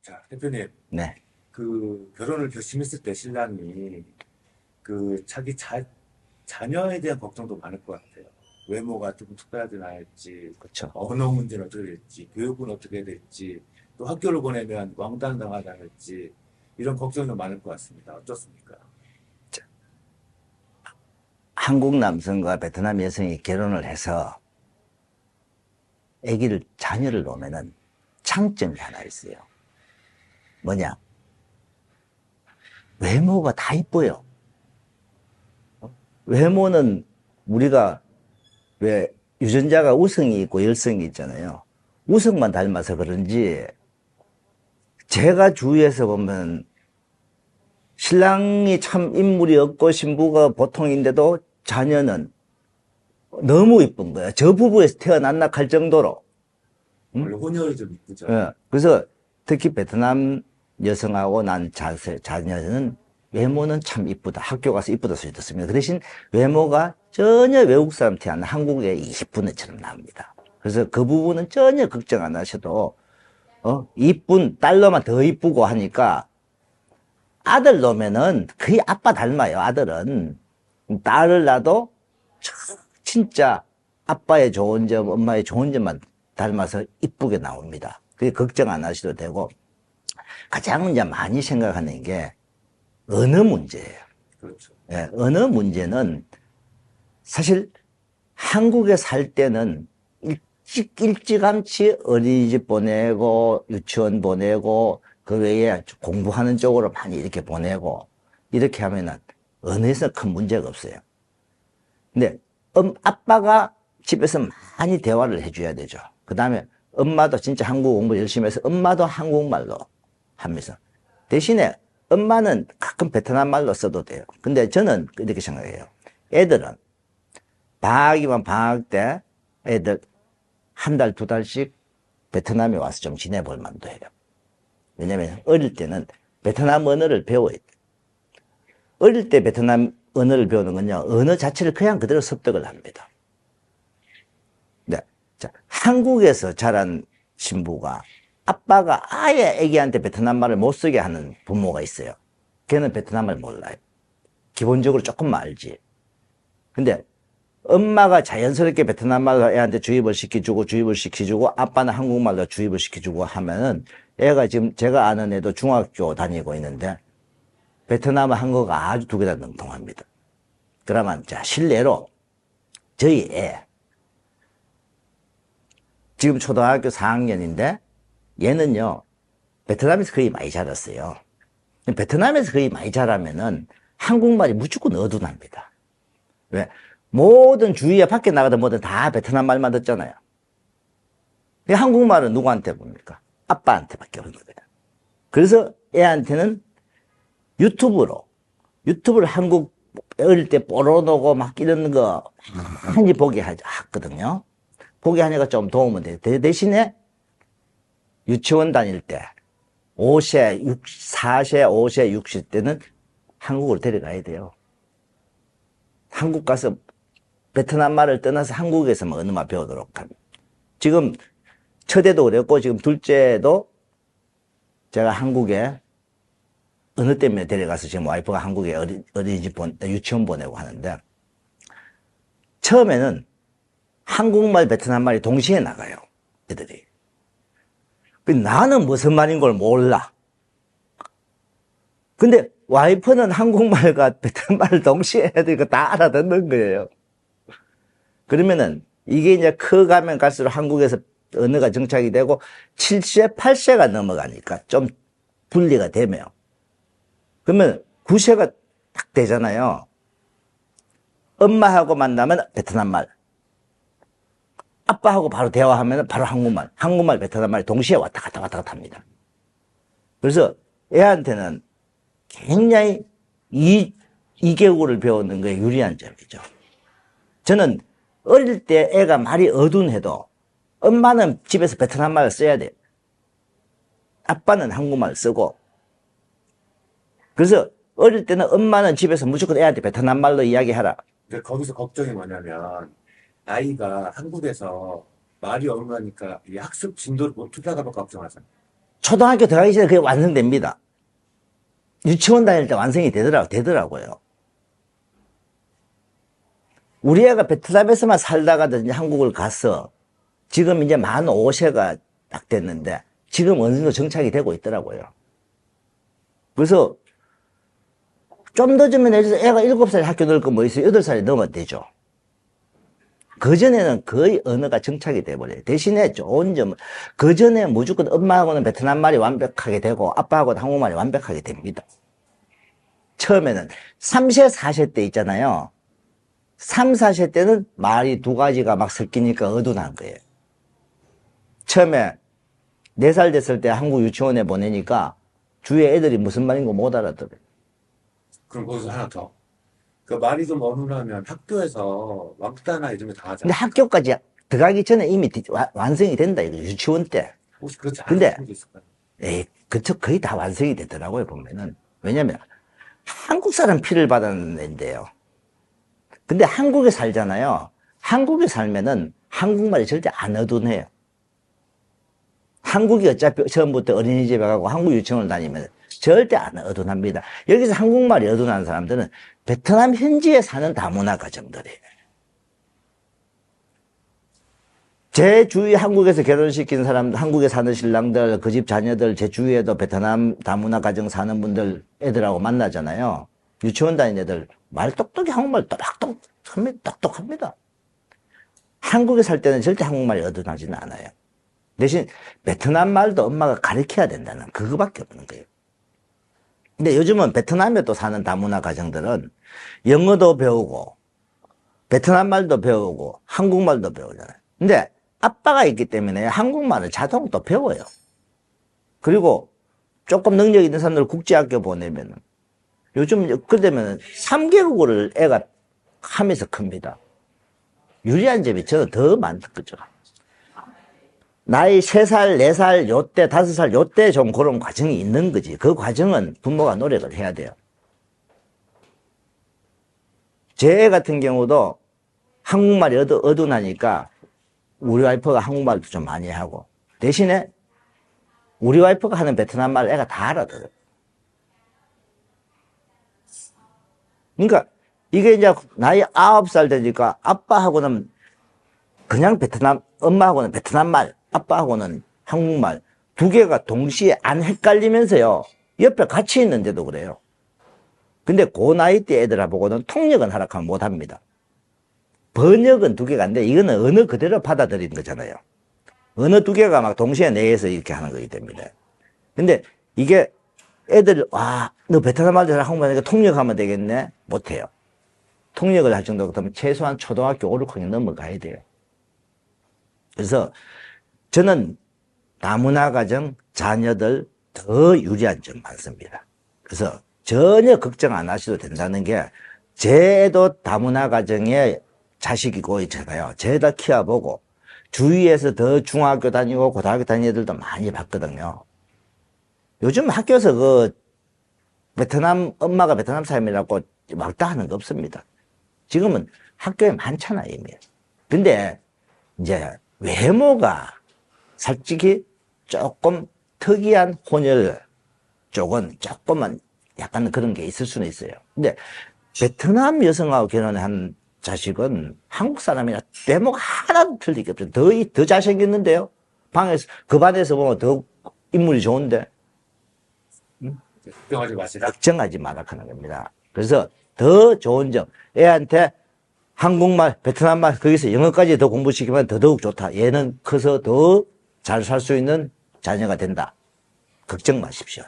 자, 대표님, 네. 그 결혼을 결심했을 때 신랑이 그 자기 자녀에 대한 걱정도 많을 것 같아요. 외모가 좀 특별하진 않을지, 그렇죠. 언어 문제는 어떻게 될지, 교육은 어떻게 될지, 또 학교를 보내면 왕따당하지 않을지, 이런 걱정도 많을 것 같습니다. 어떻습니까? 한국 남성과 베트남 여성이 결혼을 해서 자녀를 놓으면은 장점이 하나 있어요. 뭐냐? 외모가 다 이뻐요. 외모는 우리가 왜 유전자가 우성이 있고 열성이 있잖아요. 우성만 닮아서 그런지 제가 주위에서 보면 신랑이 참 인물이 없고 신부가 보통인데도 자녀는 너무 이쁜 거야. 저 부부에서 태어났나 할 정도로. 원래 혼혈이 좀 이쁘죠. 예. 그래서 특히 베트남 여성하고 난 자녀는 외모는 참 이쁘다. 학교 가서 이쁘다 소리 듣습니다. 그 대신 외모가 전혀 외국 사람 티 안 나. 한국의 20분처럼 나옵니다. 그래서 그 부분은 전혀 걱정 안 하셔도, 이쁜, 딸로만 더 이쁘고 하니까 아들 놓으면은 거의 아빠 닮아요, 아들은. 딸을 낳아도 진짜 아빠의 좋은 점, 엄마의 좋은 점만 닮아서 이쁘게 나옵니다. 그게 걱정 안 하셔도 되고, 가장 이제 많이 생각하는 게 언어 문제예요. 그렇죠. 예, 언어 문제는 사실 한국에 살 때는 일찌감치 어린이집 보내고 유치원 보내고 그 외에 공부하는 쪽으로 많이 이렇게 보내고 이렇게 하면은 언어에서 큰 문제가 없어요. 근데 아빠가 집에서 많이 대화를 해줘야 되죠. 그 다음에 엄마도 진짜 한국 공부 열심히 해서 엄마도 한국말로 하면서 대신에 엄마는 가끔 베트남 말로 써도 돼요. 근데 저는 이렇게 생각해요. 애들은 방학이면 방학 때 애들 한 달, 두 달씩 베트남에 와서 좀 지내볼 만도 해요. 왜냐면 어릴 때는 베트남 언어를 배워야 돼요. 어릴 때 베트남 언어를 배우는 건요, 언어 자체를 그냥 그대로 습득을 합니다. 네. 자, 한국에서 자란 신부가 아빠가 아예 애기한테 베트남 말을 못 쓰게 하는 부모가 있어요. 걔는 베트남 말 몰라요. 기본적으로 조금 알지. 근데 엄마가 자연스럽게 베트남 말로 애한테 주입을 시켜주고 아빠는 한국말로 주입을 시켜주고 하면은 애가 지금 제가 아는 애도 중학교 다니고 있는데 베트남어 한국어가 아주 두 개 다 능통합니다. 그러면 자 실례로 저희 애 지금 초등학교 4학년인데 얘는요 베트남에서 거의 많이 자랐어요. 베트남에서 거의 많이 자라면은 한국말이 무조건 어둔합니다. 왜? 모든 주위에 밖에 나가든 뭐든 다 베트남 말만 듣잖아요. 한국말은 누구한테 봅니까? 아빠한테밖에 없는 거예요. 그래서 애한테는 유튜브를 한국 어릴 때 뽀로노고 막 이런 거 많이 보게 하거든요. 보게 하니까 좀 도움은 돼요. 대신에 유치원 다닐 때 5세, 4세, 5세, 6세 때는 한국으로 데려가야 돼요. 한국 가서 베트남 말을 떠나서 한국에서만 언어만 배우도록 합니다. 지금 첫애도 그랬고 지금 둘째도 제가 한국에 언어 때문에 데려가서 지금 와이프가 한국에 어린이집 유치원 보내고 하는데 처음에는 한국말, 베트남말이 동시에 나가요. 애들이. 나는 무슨 말인 걸 몰라. 근데 와이프는 한국말과 베트남말을 동시에 애들이 다 알아듣는 거예요. 그러면은 이게 이제 커가면 갈수록 한국에서 언어가 정착이 되고 7세, 8세가 넘어가니까 좀 분리가 되면 그러면 9세가 딱 되잖아요. 엄마하고 만나면 베트남말, 아빠하고 바로 대화하면 바로 한국말, 베트남말 동시에 왔다 갔다 합니다. 그래서 애한테는 굉장히 이개국어를 배우는 게 유리한 점이죠. 저는 어릴 때 애가 말이 어둔해도 엄마는 집에서 베트남 말을 써야 돼요. 아빠는 한국말 쓰고. 그래서 어릴 때는 엄마는 집에서 무조건 애한테 베트남 말로 이야기하라. 근데 거기서 걱정이 뭐냐면, 아이가 한국에서 말이 어눌하니까 이 학습 진도를 못 따라갈까 걱정하잖아요. 초등학교 들어가기 전에 그게 완성됩니다. 유치원 다닐 때 완성이 되더라고요. 우리 애가 베트남에서만 살다가든지 한국을 가서 지금 이제 만 5세가 딱 됐는데 지금 어느 정도 정착이 되고 있더라고요. 그래서 좀 더 주면 애가 7살에 학교 넣을 거 뭐 있어요? 8살에 넣으면 되죠. 그전에는 거의 언어가 정착이 돼버려요. 대신에 좋은 점은, 그전에 무조건 엄마하고는 베트남 말이 완벽하게 되고, 아빠하고는 한국말이 완벽하게 됩니다. 처음에는 3세, 4세 때 있잖아요. 3, 4세 때는 말이 두 가지가 막 섞이니까 어둔한 거예요. 처음에 4살 됐을 때 한국 유치원에 보내니까 주위에 애들이 무슨 말인 거 못 알아들어요. 그럼 거기서 하나 더. 그 말이 좀 어눌하면 학교에서 왕따나 이런 거 근데 당하잖아요. 학교까지 들어가기 전에 이미 완성이 된다, 이거 유치원 때. 혹시 그렇지 않은 근데 친구도 있을까요? 에이, 그쪽 거의 다 완성이 되더라고요, 보면은. 왜냐면, 한국 사람 피를 받았는 애인데요. 근데 한국에 살잖아요. 한국에 살면은 한국말이 절대 안 어둔해요. 한국이 어차피 처음부터 어린이집에 가고 한국 유치원을 다니면 절대 안 어둔합니다. 여기서 한국말이 어둔한 사람들은 베트남 현지에 사는 다문화 가정들이에요. 제 주위 한국에서 결혼시킨 사람들, 한국에 사는 신랑들, 그 집 자녀들, 제 주위에도 베트남 다문화 가정 사는 분들 애들하고 만나잖아요. 유치원 다니는 애들 말 똑똑히 한국말 똑똑합니다. 한국에 살 때는 절대 한국말이 어둔하지는 않아요. 대신 베트남 말도 엄마가 가르쳐야 된다는 그거밖에 없는 거예요. 근데 요즘은 베트남에 또 사는 다문화 가정들은 영어도 배우고 베트남 말도 배우고 한국말도 배우잖아요. 근데 아빠가 있기 때문에 한국말을 자동으로 또 배워요. 그리고 조금 능력 있는 사람들 국제학교 보내면은 요즘 그러면 3개국어를 애가 하면서 큽니다. 유리한 점이 저는 더 많은 거죠. 나이 3살, 4살, 요때, 5살, 요때 좀 그런 과정이 있는 거지. 그 과정은 부모가 노력을 해야 돼요. 제 애 같은 경우도 한국말이 어둔하니까 우리 와이프가 한국말도 좀 많이 하고, 대신에 우리 와이프가 하는 베트남 말을 애가 다 알아들어요. 그러니까 이게 이제 나이 9살 되니까 아빠하고는 그냥 베트남, 엄마하고는 베트남 말, 아빠하고는 한국말 두 개가 동시에 안 헷갈리면서요. 옆에 같이 있는데도 그래요. 근데 그 나이 때 애들하고는 통역은 하락하면 못합니다. 번역은 두 개가 안 돼. 이거는 언어 그대로 받아들이는 거잖아요. 언어 두 개가 막 동시에 내에서 이렇게 하는 거기 때문에. 근데 이게 애들, 와, 너 베트남 말 잘 한국말 하니까 통역하면 되겠네? 못해요. 통역을 할 정도 같으면 최소한 초등학교 5, 6학년 넘어가야 돼요. 그래서 저는 다문화 가정 자녀들 더 유리한 점 많습니다. 그래서 전혀 걱정 안 하셔도 된다는 게, 쟤도 다문화 가정의 자식이고 있잖아요. 쟤다 키워보고 주위에서 더 중학교 다니고 고등학교 다니는 애들도 많이 봤거든요. 요즘 학교에서 그 베트남, 엄마가 베트남 사람이라고 왕따하는 거 없습니다. 지금은 학교에 많잖아요, 이미. 근데 이제 외모가 솔직히 조금 특이한 혼혈 쪽은 조금은 약간 그런 게 있을 수는 있어요. 근데 베트남 여성하고 결혼한 자식은 한국 사람이나 외모가 하나도 틀리게 없어요. 더 잘생겼는데요. 그 반에서 보면 더 인물이 좋은데. 걱정하지 마시라. 걱정하지 마라 하는 겁니다. 그래서 더 좋은 점, 애한테 한국말, 베트남말, 거기서 영어까지 더 공부시키면 더더욱 좋다. 얘는 커서 더 잘 살 수 있는 자녀가 된다. 걱정 마십시오.